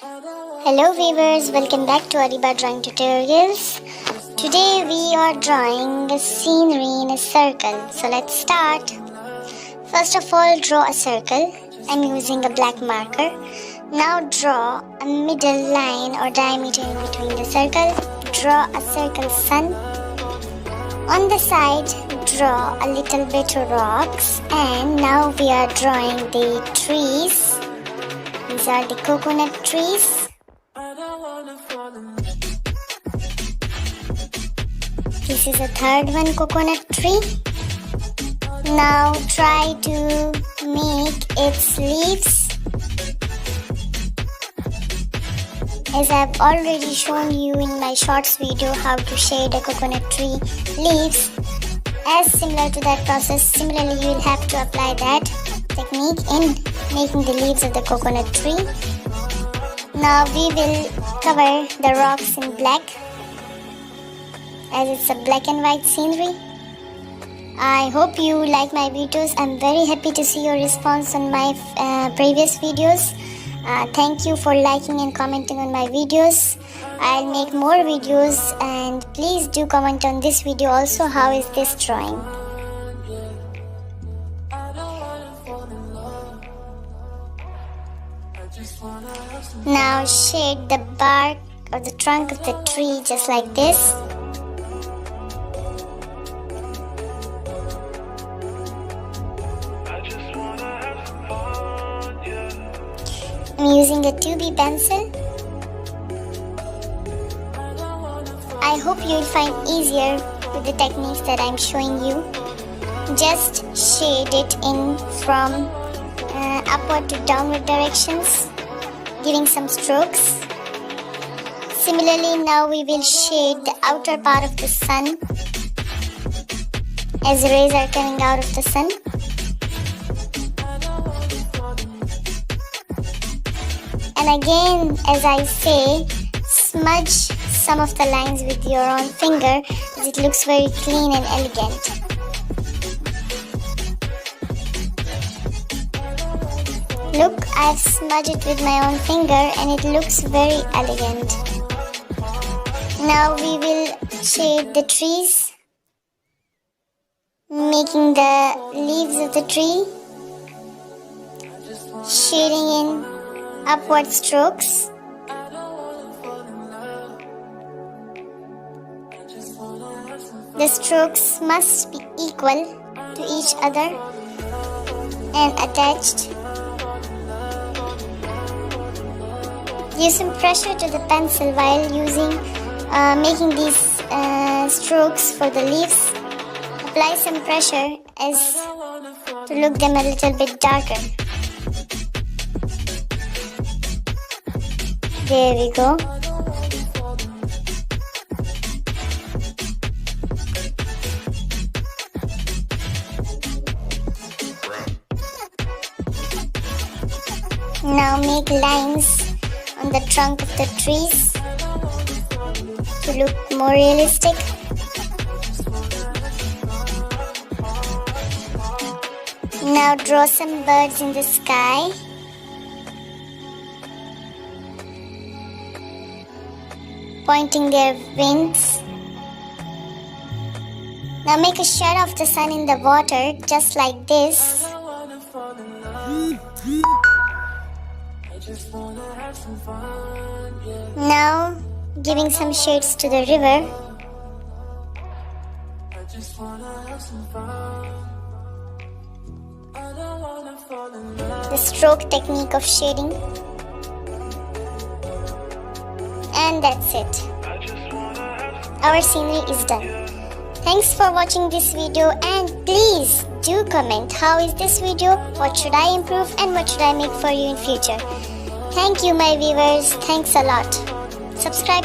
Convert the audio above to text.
Hello viewers, welcome back to Ariba Drawing Tutorials. Today we are drawing a scenery in a circle. So let's start. First of all, draw a circle. I'm using a black marker. Now draw a middle line or diameter in between the circle. Draw a circle sun. On the side, draw a little bit of rocks. And now we are drawing the trees. These are the coconut trees. This is a third one, coconut tree. Now try to make its leaves. As I've already shown you in my shorts video how to shade a coconut tree leaves. As similar to that process, similarly you will have to apply that technique in making the leaves of the coconut tree. Now we will cover the rocks in black, as it's a black and white scenery. I hope you like my videos. I'm very happy to see your response on my previous videos. Thank you for liking and commenting on my videos. I'll make more videos, and please do comment on this video also. How is this drawing? Now shade the bark or the trunk of the tree just like this. I'm using a 2B pencil. I hope you will find easier with the techniques that I'm showing you. Just shade it in from upward to downward directions, giving some strokes. Similarly, now we will shade the outer part of the sun, as rays are coming out of the sun. And again, as I say, smudge some of the lines with your own finger, as it looks very clean and elegant. Look, I've smudged it with my own finger and it looks very elegant. Now we will shade the trees, making the leaves of the tree, shading in upward strokes. The strokes must be equal to each other and attached. Give some pressure to the pencil while making these strokes for the leaves. Apply some pressure as to look them a little bit darker. There we go. Now make lines on the trunk of the trees to look more realistic. Now draw some birds in the sky. Pointing their wings. Now make a shadow of the sun in the water just like this. Now giving some shades to the river. The stroke technique of shading. And that's it. Our scenery is done. Thanks for watching this video, and please do comment how is this video, what should I improve, and what should I make for you in future. Thank you my viewers. Thanks a lot. Subscribe.